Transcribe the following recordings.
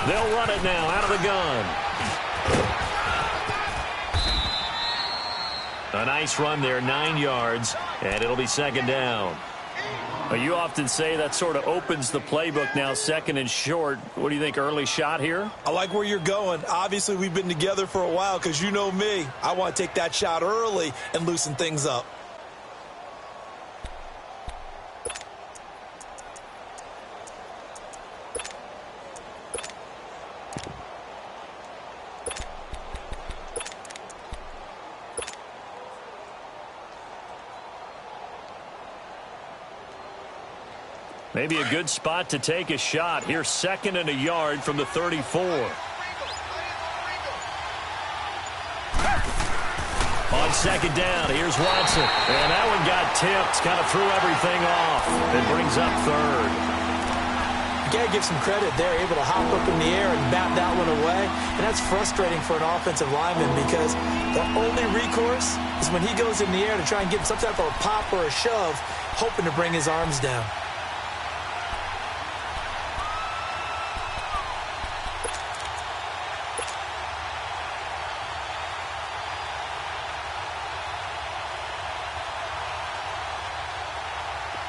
They'll run it now out of the gun. A nice run there, 9 yards, and it'll be second down. Well, you often say that sort of opens the playbook now, second and short. What do you think, early shot here? I like where you're going. Obviously, we've been together for a while because you know me. I want to take that shot early and loosen things up. Maybe a good spot to take a shot. Here's second and a yard from the 34. On second down, here's Watson. And that one got tipped, kind of threw everything off. It brings up third. You got to give some credit there, able to hop up in the air and bat that one away. And that's frustrating for an offensive lineman because the only recourse is when he goes in the air to try and get some type of a pop or a shove, hoping to bring his arms down.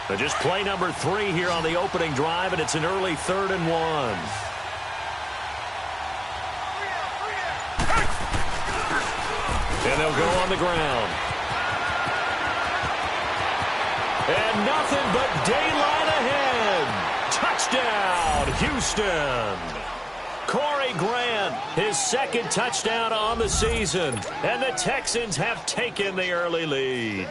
So just play number 3 here on the opening drive, and it's an early 3rd and 1. And they'll go on the ground. And nothing but daylight ahead. Touchdown, Houston. Corey Grant, his second touchdown on the season. And the Texans have taken the early lead.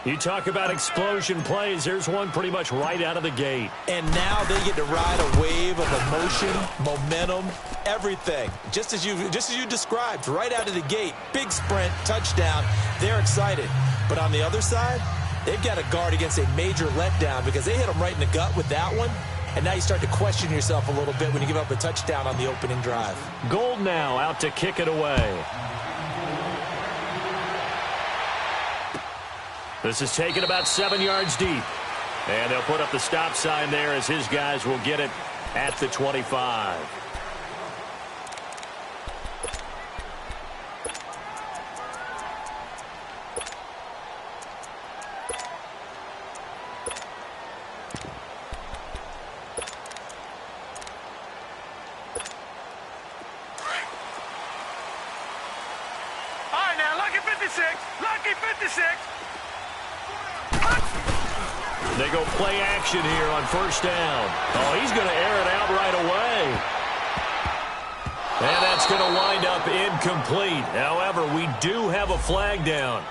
You talk about explosion plays. There's one pretty much right out of the gate. And now they get to ride a wave of emotion, momentum, everything. Just as you described, right out of the gate. Big sprint, touchdown. They're excited. But on the other side, they've got to guard against a major letdown because they hit them right in the gut with that one. And now you start to question yourself a little bit when you give up a touchdown on the opening drive. Gold now out to kick it away. This is taken about 7 yards deep. And they'll put up the stop sign there as his guys will get it at the 25. All right, now, lucky 56. Lucky 56. They go play action here on first down. Oh, he's going to air it out right away. And that's going to wind up incomplete. However, we do have a flag down.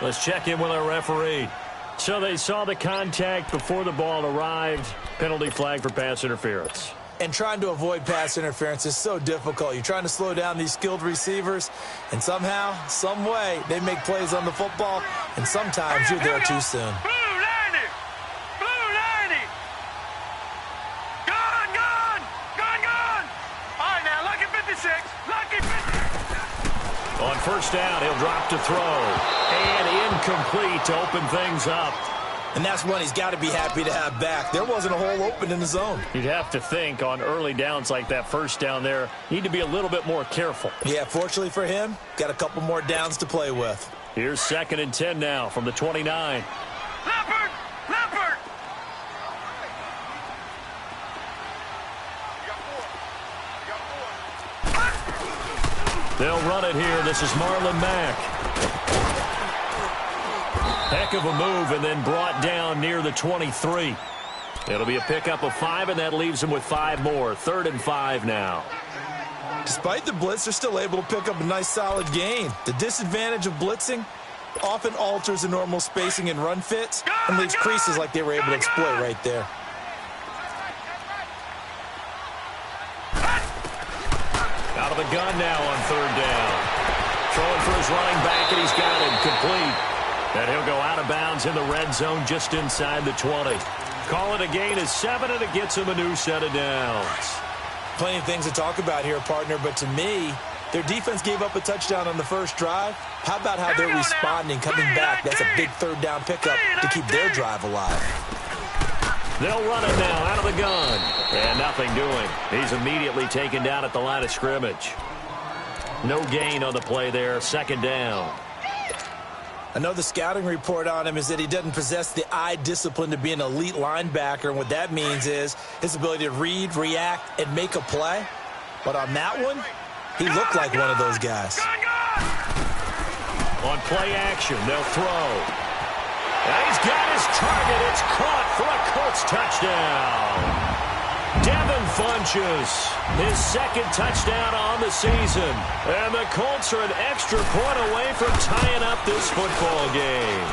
Let's check in with our referee. So they saw the contact before the ball arrived. Penalty flag for pass interference. And trying to avoid pass interference is so difficult. You're trying to slow down these skilled receivers, and somehow, some way, they make plays on the football, and sometimes you're there too soon. On first down, he'll drop to throw. And incomplete to open things up. And that's one he's got to be happy to have back. There wasn't a hole open in the zone. You'd have to think on early downs like that first down there, need to be a little bit more careful. Yeah, fortunately for him, got a couple more downs to play with. Here's 2nd and 10 now from the 29. Leopard! Leopard! They'll run it here. This is Marlon Mack. Heck of a move and then brought down near the 23. It'll be a pickup of 5, and that leaves them with 5 more. 3rd and 5 now. Despite the blitz, they're still able to pick up a nice solid gain. The disadvantage of blitzing often alters the normal spacing and run fits and leaves creases like they were able to exploit right there. Out of the gun now on 3rd down. Throwing for his running back, and he's got him complete. And he'll go out of bounds in the red zone just inside the 20. Call it a gain of 7, and it gets him a new set of downs. Plenty of things to talk about here, partner, but to me, their defense gave up a touchdown on the first drive. How about how they're responding, coming back? That's a big 3rd down pickup to keep their drive alive. They'll run it now out of the gun. And nothing doing. He's immediately taken down at the line of scrimmage. No gain on the play there. Second down. I know the scouting report on him is that he doesn't possess the eye discipline to be an elite linebacker. And what that means is his ability to read, react, and make a play. But on that one, he looked like one of those guys. On play action, they'll throw. And he's got his target. It's caught for a Colts touchdown. Devin Funchess, his second touchdown on the season. And the Colts are an extra point away from tying up this football game.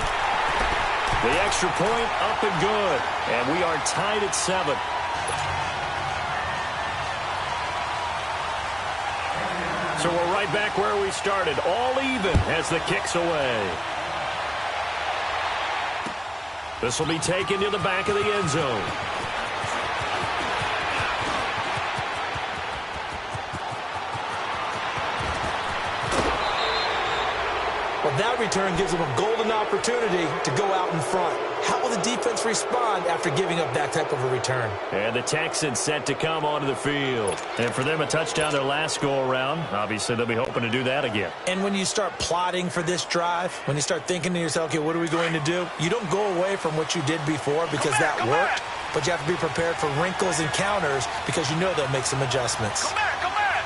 The extra point up and good. And we are tied at 7. So we're right back where we started, all even as the kick's away. This will be taken to the back of the end zone. Well, that return gives them a golden opportunity to go out in front. How will the defense respond after giving up that type of a return? And the Texans set to come onto the field. And for them, a touchdown their last go-around. Obviously, they'll be hoping to do that again. And when you start plotting for this drive, when you start thinking to yourself, okay, what are we going to do? You don't go away from what you did before because that worked, but you have to be prepared for wrinkles and counters because you know they'll make some adjustments. Come back.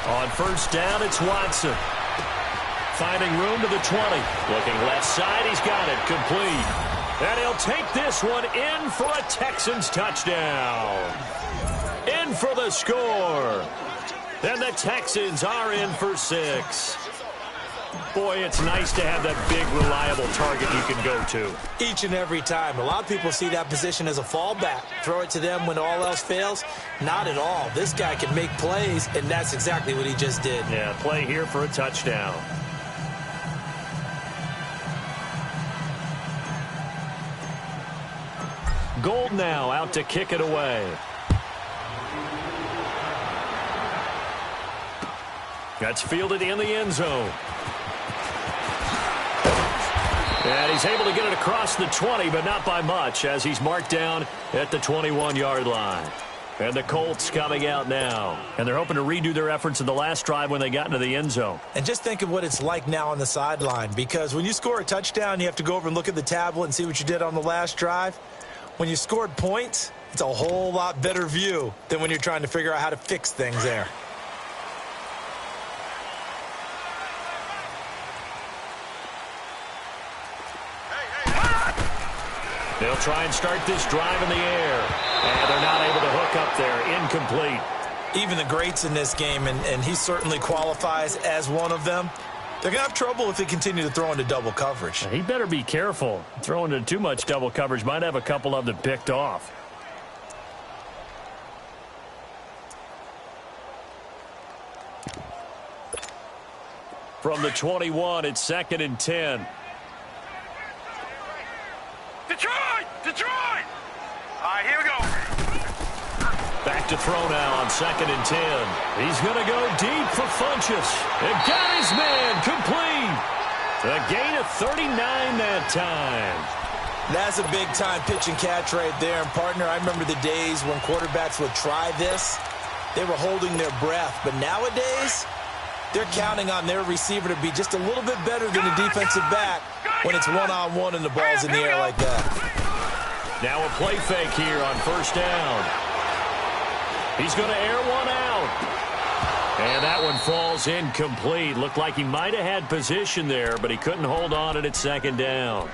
On first down, it's Watson. Finding room to the 20. Looking left side, he's got it. Complete. And he'll take this one in for a Texans touchdown. In for the score. And the Texans are in for 6. Boy, it's nice to have that big, reliable target you can go to. Each and every time. A lot of people see that position as a fallback. Throw it to them when all else fails. Not at all. This guy can make plays, and that's exactly what he just did. Yeah, play here for a touchdown. Gold now out to kick it away. That's fielded in the end zone. And he's able to get it across the 20, but not by much, as he's marked down at the 21-yard line. And the Colts coming out now. And they're hoping to redo their efforts in the last drive when they got into the end zone. And just think of what it's like now on the sideline, because when you score a touchdown, you have to go over and look at the tablet and see what you did on the last drive. When you scored points, it's a whole lot better view than when you're trying to figure out how to fix things there. They'll try and start this drive in the air. And they're not able to hook up there. Incomplete. Even the greats in this game, and he certainly qualifies as one of them, they're going to have trouble if they continue to throw into double coverage. He better be careful. Throwing into too much double coverage might have a couple of them picked off. From the 21, it's 2nd and 10. Detroit! All right, here we go. Back to throw now on 2nd and 10. He's going to go deep for Funchess. And got his man complete. A gain of 39 that time. That's a big-time pitch and catch right there. And, partner, I remember the days when quarterbacks would try this. They were holding their breath. But nowadays, they're counting on their receiver to be just a little bit better than the defensive back when it's one-on-one and the ball's in the air like that. Now a play fake here on first down. He's going to air one out. And that one falls incomplete. Looked like he might have had position there, but he couldn't hold on it at 2nd down.